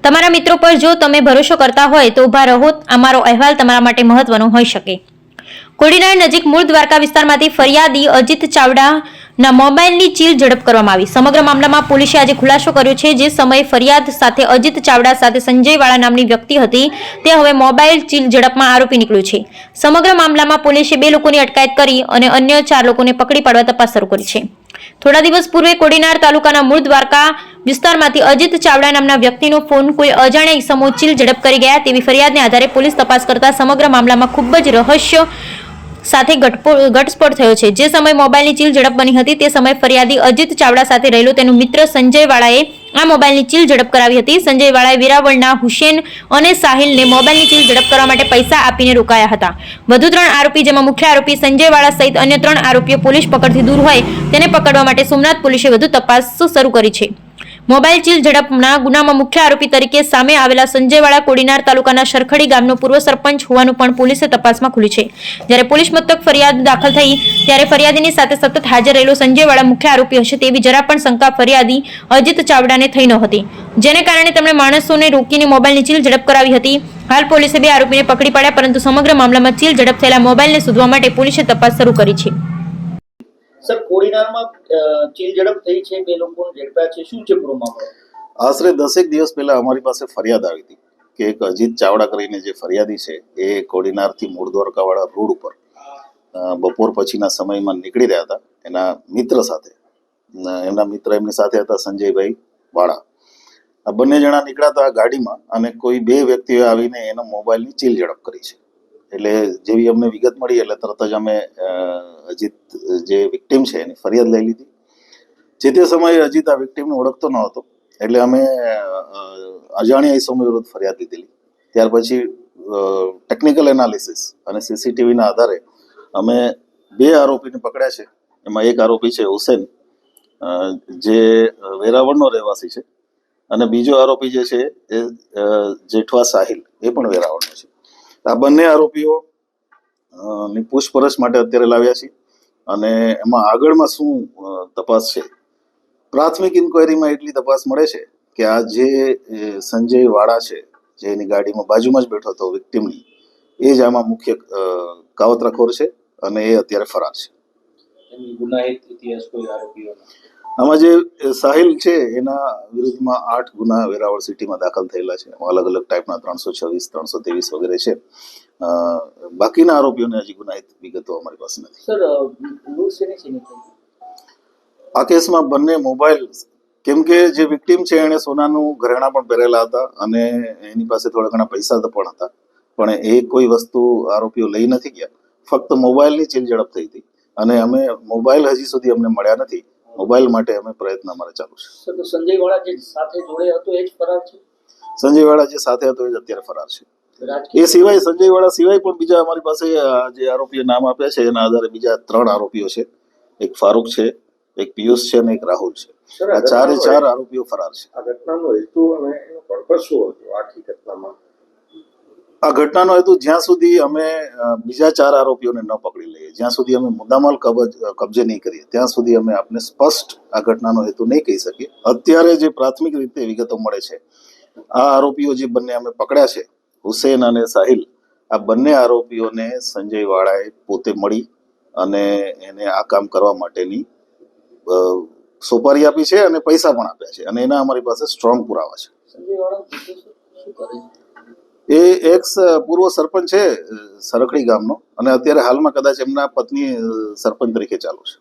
તમારા મિત્રો પર જો તમે ભરોસો કરતા હોય તો ઊભા રહો, અમારો અહેવાલ તમારા માટે મહત્વનો હોઈ શકે। કોડીનાર નજીક મૂળ દ્વારકા વિસ્તારમાંથી ફરિયાદી અજીત ચાવડાના મોબાઈલની ચીલ ઝડપ કરવામાં આવી। સમગ્ર મામલામાં પોલીસે આજે ખુલાસો કર્યો છે। જે સમયે ફરિયાદ સાથે અજીત ચાવડા સાથે સંજય વાળા નામની વ્યક્તિ હતી, તે હવે મોબાઈલ ચીલ ઝડપમાં આરોપી નીકળ્યો છે। સમગ્ર મામલામાં પોલીસે 2 લોકોની અટકાયત કરી અને અન્ય 4 લોકોને પકડી પાડવા તપાસ શરૂ કરી છે। થોડા દિવસ પૂર્વે કોડીનાર તાલુકાના મૂળ દ્વારકા વિસ્તારમાંથી અજીત ચાવડા નામના વ્યક્તિનો ફોન કોઈ અજાણ્યા ઈસમો ચીલ ઝડપ કરી ગયા તેવી ફરિયાદને આધારે પોલીસ તપાસ કરતા સમગ્ર મામલામાં ખૂબ જ રહસ્ય સાથે ઘટસ્ફોટ થયો છે। જે સમયે મોબાઈલની ચીલ ઝડપ બની હતી તે સમયે ફરિયાદી અજીત ચાવડા સાથે રહેલો તેનો મિત્ર સંજય વાળાએ આ મોબાઈલની ચીલ ઝડપ કરાવી હતી। સંજય વાળાએ વેરાવળના હુસેન અને સાહિલને મોબાઈલની ચીલ ઝડપ કરવા માટે પૈસા આપીને રોકાયા હતા। વધુ 3 આરોપી, જેમાં મુખ્ય આરોપી સંજય વાળા સહિત અન્ય 3 આરોપીઓ પોલીસ પકડથી દૂર હોય તેને પકડવા માટે સોમનાથ પોલીસે વધુ તપાસ શરૂ કરી છે। મોબાઈલ ચીલ ઝડપના ગુનામાં મુખ્ય આરોપી તરીકે સામે આવેલા સંજયવાળા કોડીનાર તાલુકાના સરખડી ગામનો પૂર્વ સરપંચ હોવાનું પણ પોલીસે તપાસમાં ખુલ્યું છે। જ્યારે પોલીસ મથક ફરિયાદ દાખલ થઈ ત્યારે ફરિયાદીની સાથે સતત હાજર રહેલો સંજયવાળા મુખ્ય આરોપી હશે તેવી જરા પણ શંકા ફરિયાદી અજીત ચાવડાને થઈ નહોતી, જેને કારણે તેમણે માણસોને રોકીને મોબાઈલની ચીલ ઝડપ કરાવી હતી। હાલ પોલીસે 2 આરોપીને પકડી પાડ્યા, પરંતુ સમગ્ર મામલામાં ચીલ ઝડપ થયેલા મોબાઈલને શોધવા માટે પોલીસે તપાસ શરૂ કરી છે। સર, કોડીનારમાં ચીલ ઝડપ થઈ છે, 2 લોકોને ઝડપ્યા છે, શું છે પૂરો મામલો? આશરે 10 દિવસ પહેલા અમારી પાસે ફરિયાદ આવી હતી કે એક અજીત ચાવડા કરીને જે ફરિયાદી છે એ કોડીનારથી મૂળ દ્વારકાવાળા રોડ ઉપર બપોર પછીના સમયમાં નીકળી રહ્યા હતા એના મિત્ર સાથે। એમના મિત્ર એમની સાથે હતા સંજયભાઈ વાળા। આ બંને જણા નીકળ્યા હતા ગાડીમાં અને કોઈ 2 વ્યક્તિઓએ આવીને એનો મોબાઈલની ચીલ ઝડપ કરી છે। એટલે જેવી અમને વિગત મળી એટલે તરત જ અમે અજીત જે વિક્ટીમ છે એની ફરિયાદ લઈ લીધી। જે તે સમયે અજીત આ વિક્ટીમને ઓળખતો ન હતો એટલે અમે અજાણ્યા ઇસમો વિરુદ્ધ ફરિયાદ લીધેલી। ત્યાર પછી ટેકનિકલ એનાલિસિસ અને સીસીટીવીના આધારે અમે 2 આરોપીને પકડ્યા છે। એમાં એક આરોપી છે હુસેન, જે વેરાવળનો રહેવાસી છે, અને બીજો આરોપી જે છે એ જેઠવા સાહિલ, એ પણ વેરાવળનો છે। આ બંને આરોપીઓ ની પૂછપરછ માટે અત્યારે લાવ્યા છે અને એમાં આગળમાં શું તપાસ છે, પ્રાથમિક ઇન્કવાયરીમાં એટલી તપાસ મળે છે કે આ જે સંજય વાળા છે, જે એની ગાડીમાં બાજુમાં જ બેઠો હતો વિક્ટીમની, એ જ આમાં મુખ્ય કાવતરાખોર છે અને એ અત્યારે ફરાર છે। ગુનાહિત ઇતિહાસ કોઈ આરોપીઓનો? આમાં જે સાહિલ છે એના વિરુદ્ધમાં 8 ગુના વેરાવળ સિટીમાં દાખલ થયેલા છે। અલગ અલગ ટાઈપના 326, 323 વગેરે છે। બાકીના આરોપીઓને હજી ગુનાહિત વિગતો અમારી પાસે નથી। સર, લૂંટ શેની થઈ? આ કેસમાં બંને મોબાઈલ, કેમ કે જે વિક્ટીમ છે એણે સોનાનું ઘરેણા પણ પહેરેલા હતા અને એની પાસે થોડા ઘણા પૈસા પણ હતા, પણ એ કોઈ વસ્તુ આરોપીઓ લઈ નથી ગયા, ફક્ત મોબાઈલની ચીલ ઝડપ થઈ હતી અને અમે મોબાઈલ હજી સુધી અમને મળ્યા નથી। મોબાઈલ માટે અમે પ્રયત્ન અમારે ચાલુ છે। સર, તો સંજય વાળા જે સાથે જોડે હતો એ જ ફરાર છે? સંજય વાળા જે સાથે હતો એ જ અત્યારે ફરાર છે। એ સિવાય સંજય વાળા સિવાય પણ બીજા અમારી પાસે જે આરોપીઓ નામ આપ્યા છે એના આધારે બીજા 3 આરોપીઓ છે। એક ફારૂક છે, એક પિયુષ છે અને એક રાહુલ છે। આ 4 આરોપીઓ ફરાર છે। આ ઘટનાનો હેતુ અને એનો પર્પસ શું હતો આખી ઘટનામાં? આ ઘટનાનો હેતુ જ્યાં સુધી અમે બીજા 4 આરોપીઓને ન પકડી લઈએ, જ્યાં સુધી અમે મુદ્દામાલ કબજે નહીં કરીએ, ત્યાં સુધી અમે આપને સ્પષ્ટ આ ઘટનાનો હેતુ નહીં કહી શકીએ। અત્યારે જે પ્રાથમિક રીતે વિગતો મળે છે, આ આરોપીઓ જે બંને અમે પકડ્યા છે, હુસેન અને સાહિલ, આ બંને આરોપીઓને સંજય વાળાએ પોતે મળી અને એને આ કામ કરવા માટેની સોપારી આપી છે અને પૈસા પણ આપ્યા છે અને એના અમારી પાસે સ્ટ્રોંગ પુરાવા છે। સંજય વાળા શું કરે? એ એક્સ પૂર્વ સરપંચ છે સરખડી ગામનો અને અત્યારે હાલમાં કદાચ એમના પત્ની સરપંચ તરીકે ચાલુ છે।